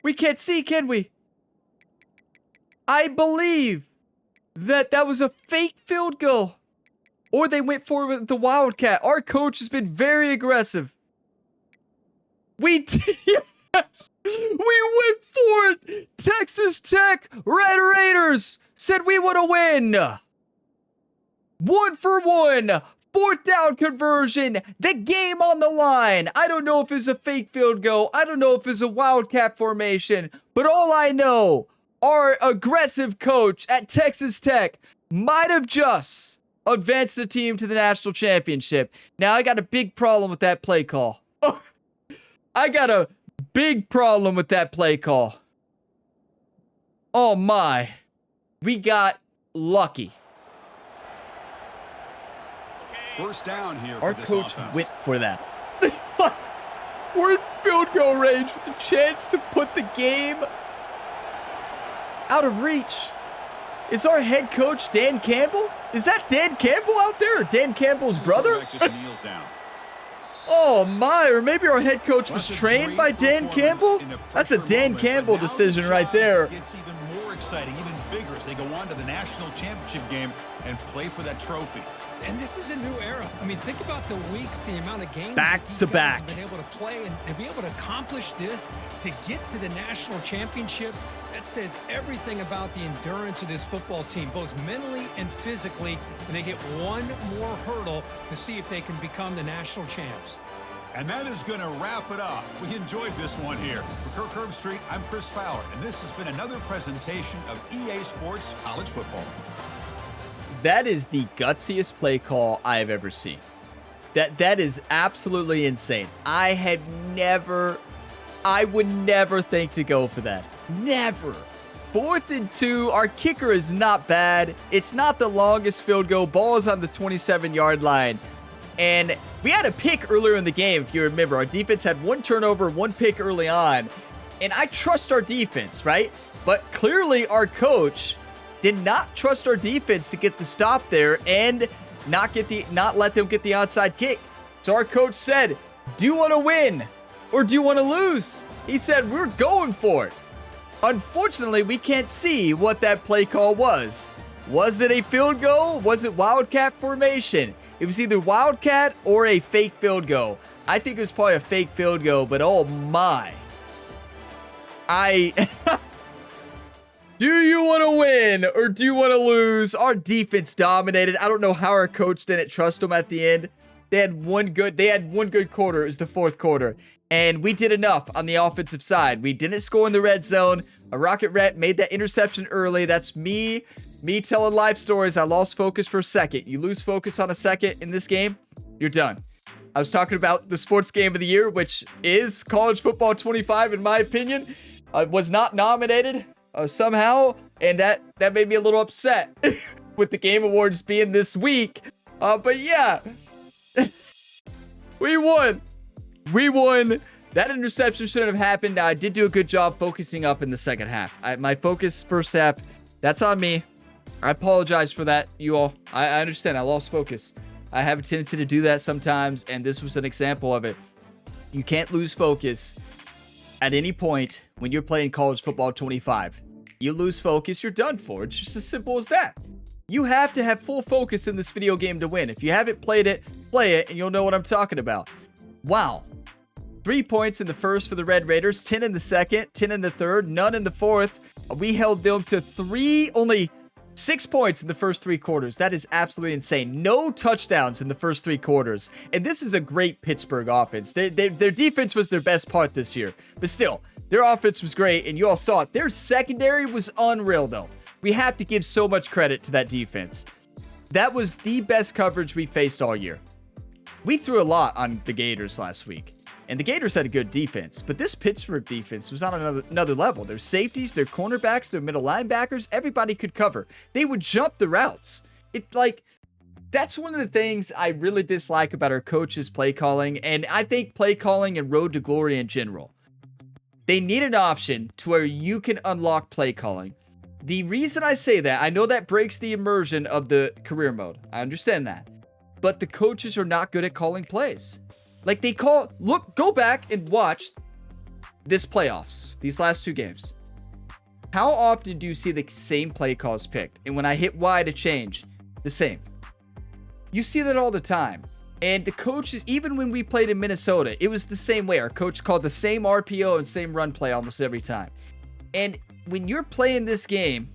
We can't see, can we? I believe that was a fake field goal. Or they went for it with the Wildcat. Our coach has been very aggressive. Yes! We went for it! Texas Tech Red Raiders said we want to win. 1 for 1. 4th down conversion. The game on the line. I don't know if it's a fake field goal. I don't know if it's a Wildcat formation. But all I know, our aggressive coach at Texas Tech might have just advanced the team to the national championship. Now, I got a big problem with that play call. I got a big problem with that play call. Oh my. We got lucky. 1st down here. Our coach went for that. We're in field goal range with the chance to put the game out of reach. Is our head coach Dan Campbell? Is that Dan Campbell out there or Dan Campbell's brother? Just kneels down. Oh my, or maybe our head coach was trained by Dan Campbell? That's a Dan Campbell decision right there. It's even more exciting, even bigger as they go on to the national championship game and play for that trophy. And this is a new era. I mean, think about the weeks, the amount of games Back that these to guys back. have been able to play, and to be able to accomplish this, to get to the national championship, that says everything about the endurance of this football team, both mentally and physically, and they get one more hurdle to see if they can become the national champs. And that is going to wrap it up. We enjoyed this one here. For Kirk Herbstreit, I'm Chris Fowler, and this has been another presentation of EA Sports College Football. That is the gutsiest play call I have ever seen. That is absolutely insane. I would never think to go for that. Never. 4th and 2. Our kicker is not bad. It's not the longest field goal. Ball is on the 27-yard line. And we had a pick earlier in the game, if you remember. Our defense had 1 turnover, 1 pick early on. And I trust our defense, right? But clearly our coach did not trust our defense to get the stop there and not let them get the onside kick. So our coach said, do you want to win or do you want to lose? He said, we're going for it. Unfortunately, we can't see what that play call was. Was it a field goal? Was it Wildcat formation? It was either Wildcat or a fake field goal. I think it was probably a fake field goal, but oh my. Do you want to win or do you want to lose? Our defense dominated. I don't know how our coach didn't trust them at the end. They had one good quarter. It was the 4th quarter. And we did enough on the offensive side. We didn't score in the red zone. A Rocket Ret made that interception early. That's me telling life stories. I lost focus for a second. You lose focus on a second in this game, you're done. I was talking about the sports game of the year, which is College Football 25, in my opinion. Was not nominated somehow, and that made me a little upset with the Game Awards being this week. But yeah, we won. That interception shouldn't have happened. I did do a good job focusing up in the second half. My focus first half, that's on me. I apologize for that, you all. I understand. I lost focus. I have a tendency to do that sometimes, and this was an example of it. You can't lose focus at any point when you're playing College Football 25. You lose focus, you're done for. It's just as simple as that. You have to have full focus in this video game to win. If you haven't played it, play it, and you'll know what I'm talking about. Wow. 3 points in the first for the Red Raiders, 10 in the second, 10 in the third, none in the fourth. We held them to only 6 points in the first 3 quarters. That is absolutely insane. No touchdowns in the first 3 quarters. And this is a great Pittsburgh offense. Their defense was their best part this year. But still, their offense was great, and you all saw it. Their secondary was unreal, though. We have to give so much credit to that defense. That was the best coverage we faced all year. We threw a lot on the Gators last week. And the Gators had a good defense, but this Pittsburgh defense was on another level. Their safeties, their cornerbacks, their middle linebackers, everybody could cover. They would jump the routes. That's one of the things I really dislike about our coach's play calling, and I think play calling and Road to Glory in general. They need an option to where you can unlock play calling. The reason I say that, I know that breaks the immersion of the career mode. I understand that. But the coaches are not good at calling plays. Go back and watch this playoffs, these last 2 games. How often do you see the same play calls picked? And when I hit Y to change, the same. You see that all the time. And the coaches, even when we played in Minnesota, it was the same way. Our coach called the same RPO and same run play almost every time. And when you're playing this game,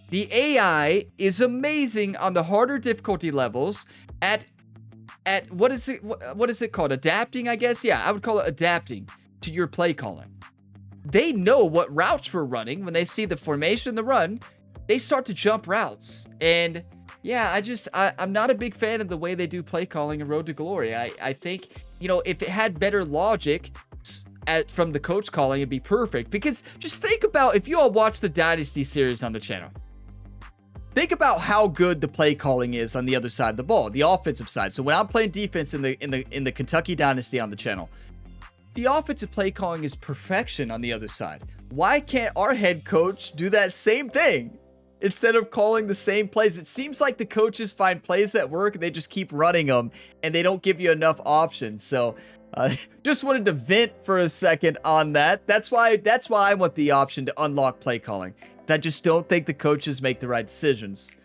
the AI is amazing on the harder difficulty levels at what is it called? Adapting, I guess? Yeah, I would call it adapting to your play calling. They know what routes we're running. When they see the formation, the run, they start to jump routes. And yeah, I'm not a big fan of the way they do play calling in Road to Glory. I think, if it had better logic from the coach calling, it'd be perfect. Because just think about, if you all watch the Dynasty series on the channel, think about how good the play calling is on the other side of the ball, the offensive side. So when I'm playing defense in the Kentucky Dynasty on the channel, the offensive play calling is perfection on the other side. Why can't our head coach do that same thing? instead of calling the same plays. It seems like the coaches find plays that work and they just keep running them and they don't give you enough options. So just wanted to vent for a second on that. That's why I want the option to unlock play calling. I just don't think the coaches make the right decisions.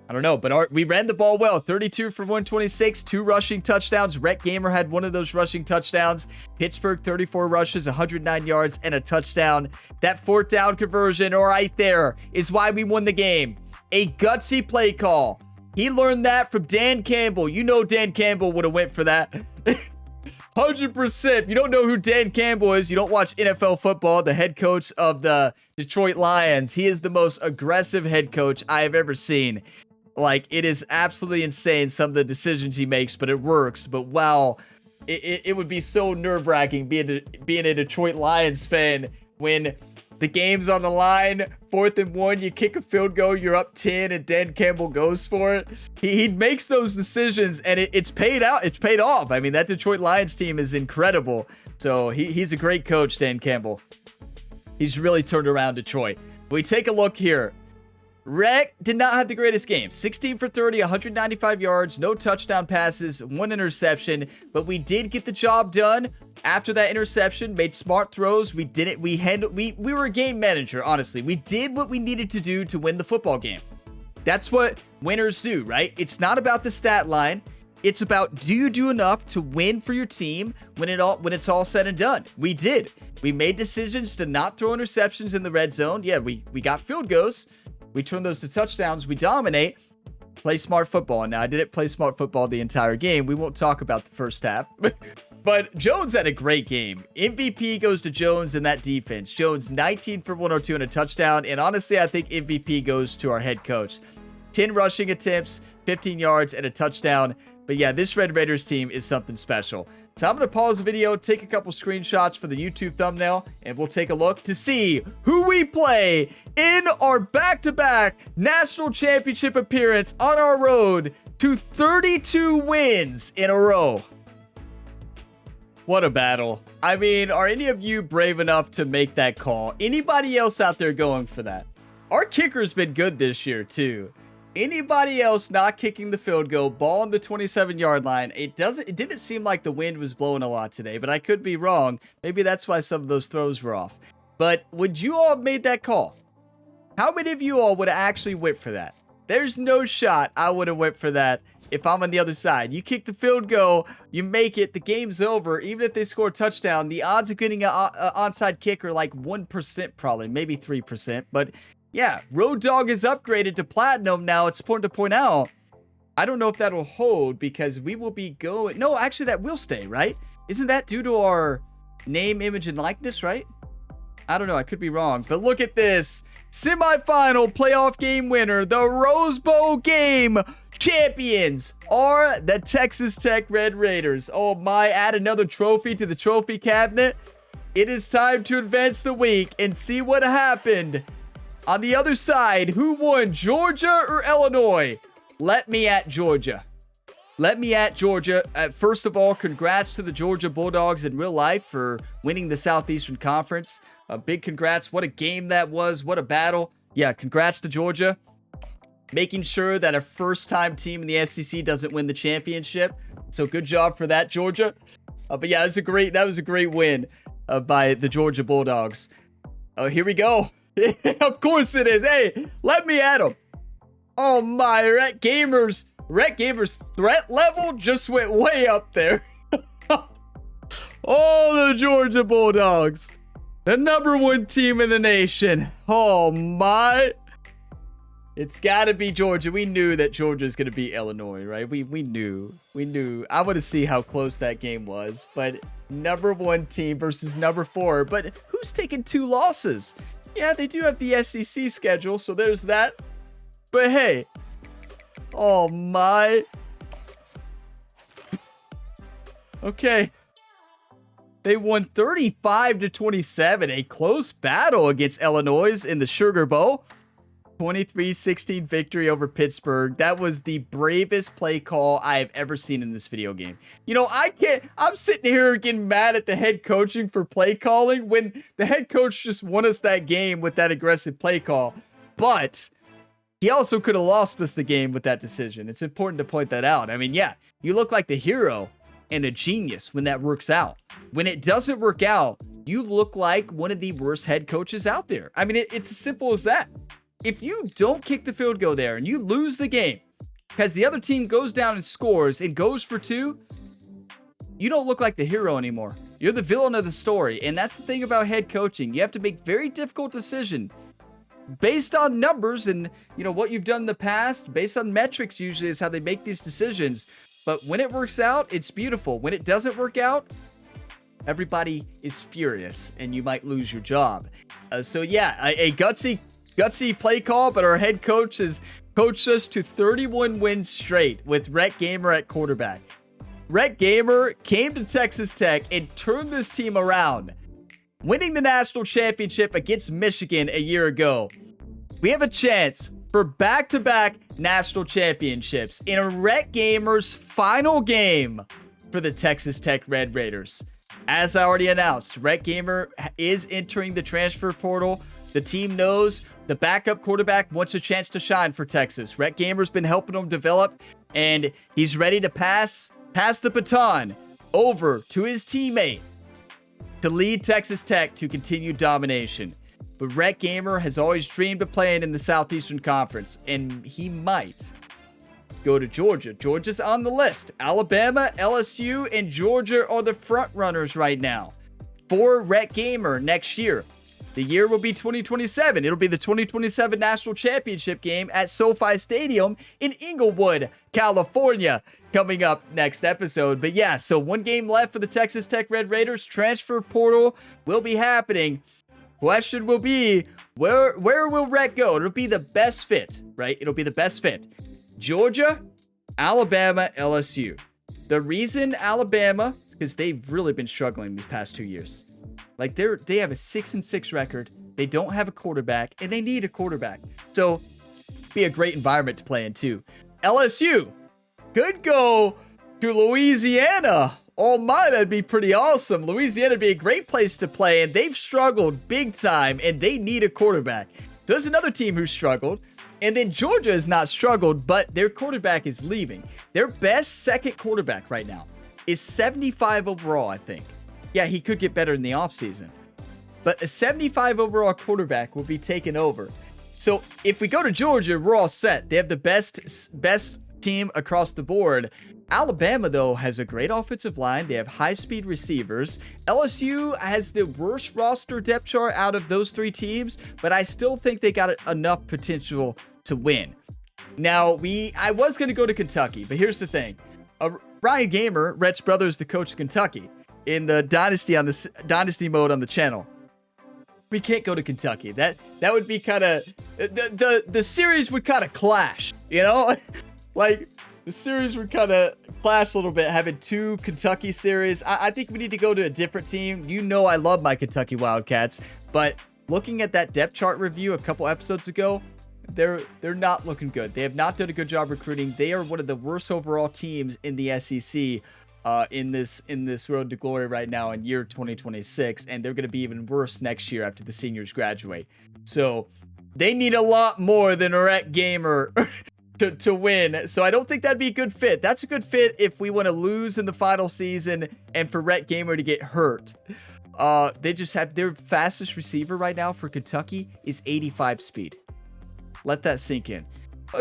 I don't know, but we ran the ball well. 32 for 126, 2 rushing touchdowns. Rhett Gamer had one of those rushing touchdowns. Pittsburgh, 34 rushes, 109 yards, and a touchdown. That 4th down conversion right there is why we won the game. A gutsy play call. He learned that from Dan Campbell. You know Dan Campbell would have went for that. 100%. If you don't know who Dan Campbell is, you don't watch NFL football, the head coach of the Detroit Lions. He is the most aggressive head coach I have ever seen. Like, it is absolutely insane, some of the decisions he makes, but it works. But wow, it would be so nerve-wracking being a Detroit Lions fan when the game's on the line, 4th and 1, you kick a field goal, you're up 10, and Dan Campbell goes for it. He makes those decisions, and it's paid out. It's paid off. I mean, that Detroit Lions team is incredible. So he's a great coach, Dan Campbell. He's really turned around Detroit. We take a look here. Rhett did not have the greatest game. 16 for 30, 195 yards, no touchdown passes, 1 interception, but we did get the job done. After that interception, made smart throws. We were a game manager, honestly. We did what we needed to do to win the football game. That's what winners do, right? It's not about the stat line. It's about, do you do enough to win for your team when it's all said and done? We did. We made decisions to not throw interceptions in the red zone. Yeah, we got field goals. We turn those to touchdowns. We dominate. Play smart football. Now, I didn't play smart football the entire game. We won't talk about the first half. But Jones had a great game. MVP goes to Jones and that defense. Jones, 19 for 102 and a touchdown. And honestly, I think MVP goes to our head coach. 10 rushing attempts, 15 yards, and a touchdown. But yeah, this Red Raiders team is something special. So I'm going to pause the video, take a couple screenshots for the YouTube thumbnail, and we'll take a look to see who we play in our back-to-back national championship appearance on our road to 32 wins in a row. What a battle. I mean, are any of you brave enough to make that call? Anybody else out there going for that? Our kicker's been good this year, too. Anybody else not kicking the field goal, ball on the 27-yard line? It didn't seem like the wind was blowing a lot today, but I could be wrong. Maybe that's why some of those throws were off. But would you all have made that call? How many of you all would have actually went for that? There's no shot I would have went for that if I'm on the other side. You kick the field goal, you make it, the game's over. Even if they score a touchdown, the odds of getting an onside kick are like 1% probably, maybe 3%. But yeah, Road Dogg is upgraded to Platinum now. It's important to point out, I don't know if that'll hold because we will be going... No, actually, that will stay, right? Isn't that due to our name, image, and likeness, right? I don't know. I could be wrong. But look at this. Semifinal playoff game winner. The Rose Bowl game champions are the Texas Tech Red Raiders. Oh my, add another trophy to the trophy cabinet. It is time to advance the week and see what happened. On the other side, who won, Georgia or Illinois? Let me at Georgia. Let me at Georgia. First of all, congrats to the Georgia Bulldogs in real life for winning the Southeastern Conference. A big congrats. What a game that was. What a battle. Yeah, congrats to Georgia. Making sure that a first-time team in the SEC doesn't win the championship. So good job for that, Georgia. But yeah, that was a great win by the Georgia Bulldogs. Oh, here we go. Of course it is. Hey, let me at him. Oh my, Rhett Gamer's threat level just went way up there. Oh, the Georgia Bulldogs. The number 1 team in the nation. Oh my. It's got to be Georgia. We knew that Georgia's going to beat Illinois, right? We knew. I want to see how close that game was. But number 1 team versus number 4. But who's taking 2 losses? Yeah, they do have the SEC schedule, so there's that. But hey, oh my. Okay. They won 35-27, a close battle against Illinois in the Sugar Bowl. 23-16 victory over Pittsburgh. That was the bravest play call I have ever seen in this video game. You know, I'm sitting here getting mad at the head coaching for play calling when the head coach just won us that game with that aggressive play call. But he also could have lost us the game with that decision. It's important to point that out. I mean, yeah, you look like the hero and a genius when that works out. When it doesn't work out, you look like one of the worst head coaches out there. I mean, it's as simple as that. If you don't kick the field goal there and you lose the game because the other team goes down and scores and goes for 2, you don't look like the hero anymore. You're the villain of the story. And that's the thing about head coaching. You have to make very difficult decisions based on numbers and, what you've done in the past. Based on metrics usually is how they make these decisions. But when it works out, it's beautiful. When it doesn't work out, everybody is furious and you might lose your job. So yeah, a gutsy play call, but our head coach has coached us to 31 wins straight with Rhett Gamer at quarterback. Rhett Gamer came to Texas Tech and turned this team around, winning the national championship against Michigan a year ago. We have a chance for back-to-back national championships in a Rhett Gamer's final game for the Texas Tech Red Raiders. As I already announced, Rhett Gamer is entering the transfer portal. The team knows the backup quarterback wants a chance to shine for Texas. Rhett Gamer's been helping him develop, and he's ready to pass the baton over to his teammate to lead Texas Tech to continued domination. But Rhett Gamer has always dreamed of playing in the Southeastern Conference, and he might go to Georgia. Georgia's on the list. Alabama, LSU, and Georgia are the front runners right now for Rhett Gamer next year. The year will be 2027. It'll be the 2027 National Championship game at SoFi Stadium in Inglewood, California, coming up next episode. But yeah, so one game left for the Texas Tech Red Raiders. Transfer portal will be happening. Question will be, where will Rhett go? It'll be the best fit, right? It'll be the best fit. Georgia, Alabama, LSU. The reason Alabama, because they've really been struggling these past 2 years. Like they have a 6-6 record. They don't have a quarterback, and they need a quarterback. So, be a great environment to play in too. LSU could go to Louisiana. Oh my, that'd be pretty awesome. Louisiana would be a great place to play, and they've struggled big time, and they need a quarterback. So there's another team who struggled. And then Georgia has not struggled, but their quarterback is leaving. Their best second quarterback right now is 75 overall, I think. Yeah, he could get better in the offseason. But a 75 overall quarterback will be taken over. So if we go to Georgia, we're all set. They have the best team across the board. Alabama, though, has a great offensive line. They have high-speed receivers. LSU has the worst roster depth chart out of those 3 teams, but I still think they got enough potential to win. Now, I was going to go to Kentucky, but here's the thing. Ryan Gamer, Rhett's brother, is the coach of Kentucky in the dynasty mode on the channel. We can't go to Kentucky. That would be kind of the series would kind of clash, like the series would kind of clash a little bit, having 2 Kentucky series. I think we need to go to a different team. I love my Kentucky Wildcats, but looking at that depth chart review a couple episodes ago, they're not looking good. They have not done a good job recruiting. They are one of the worst overall teams in the SEC in this road to glory right now in year 2026, and they're going to be even worse next year after the seniors graduate. So they need a lot more than Rhett Gamer to win. So I don't think that'd be a good fit. That's a good fit if we want to lose in the final season and for Rhett Gamer to get hurt. They just have their fastest receiver right now for Kentucky is 85 speed. Let that sink in.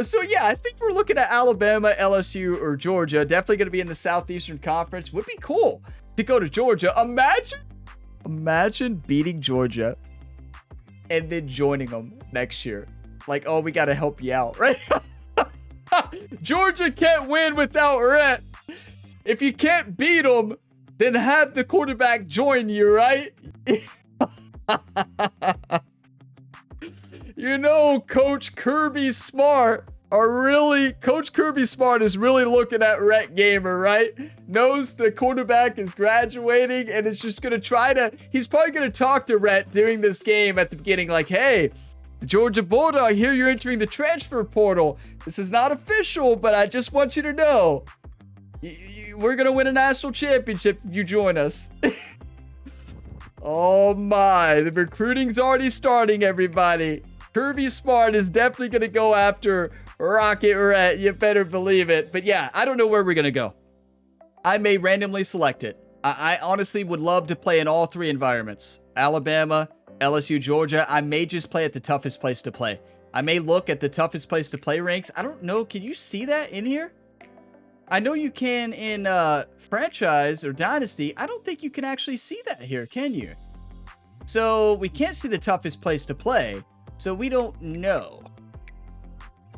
So yeah, I think we're looking at Alabama, LSU, or Georgia. Definitely going to be in the Southeastern Conference. Would be cool to go to Georgia. Imagine beating Georgia and then joining them next year. Like, oh, we got to help you out, right? Georgia can't win without Rhett. If you can't beat them, then have the quarterback join you, right? Coach Kirby Smart is really looking at Rhett Gamer, right? Knows the quarterback is graduating and is just going to he's probably going to talk to Rhett during this game at the beginning, like, hey, the Georgia Bulldog, I hear you're entering the transfer portal. This is not official, but I just want you to know, we're going to win a national championship if you join us. Oh my, the recruiting's already starting, everybody. Kirby Smart is definitely going to go after Rocket Rhett. You better believe it. But yeah, I don't know where we're going to go. I may randomly select it. I honestly would love to play in all three environments. Alabama, LSU, Georgia. I may just play at the toughest place to play. I may look at the toughest place to play ranks. I don't know. Can you see that in here? I know you can in franchise or dynasty. I don't think you can actually see that here, can you? So we can't see the toughest place to play. So we don't know.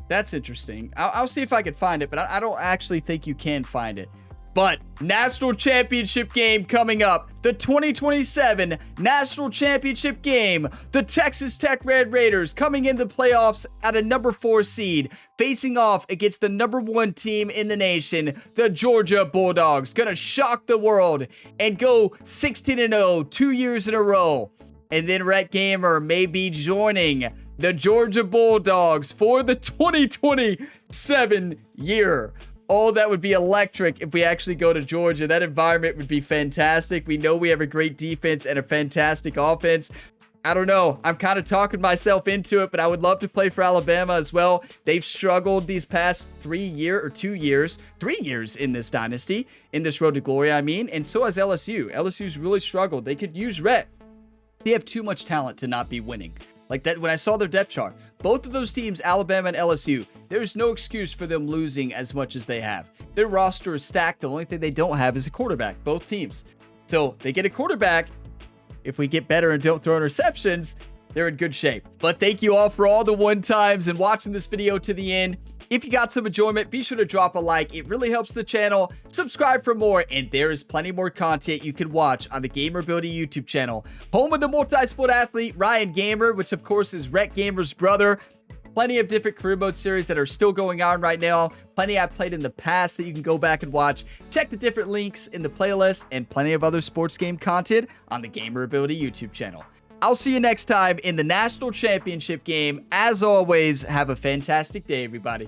That's interesting. I'll see if I can find it, but I don't actually think you can find it. But National Championship game coming up. The 2027 National Championship game. The Texas Tech Red Raiders coming in the playoffs at a number 4 seed, facing off against the number 1 team in the nation, the Georgia Bulldogs. Gonna shock the world and go 16-0 2 years in a row. And then Rhett Gamer may be joining the Georgia Bulldogs for the 2027 year. Oh, that would be electric if we actually go to Georgia. That environment would be fantastic. We know we have a great defense and a fantastic offense. I don't know. I'm kind of talking myself into it, but I would love to play for Alabama as well. They've struggled these past 3 years in this dynasty, in this road to glory, I mean, and so has LSU. LSU's really struggled. They could use Rhett. They have too much talent to not be winning. Like that, when I saw their depth chart, both of those teams, Alabama and LSU, there's no excuse for them losing as much as they have. Their roster is stacked. The only thing they don't have is a quarterback, both teams. So they get a quarterback. If we get better and don't throw interceptions, they're in good shape. But thank you all for all the one times and watching this video to the end. If you got some enjoyment, be sure to drop a like. It really helps the channel. Subscribe for more, and there is plenty more content you can watch on the Gamerability YouTube channel. Home of the multi-sport athlete, Ryan Gamer, which of course is Rhett Gamer's brother. Plenty of different career mode series that are still going on right now. Plenty I've played in the past that you can go back and watch. Check the different links in the playlist, and plenty of other sports game content on the Gamerability YouTube channel. I'll see you next time in the National Championship game. As always, have a fantastic day, everybody.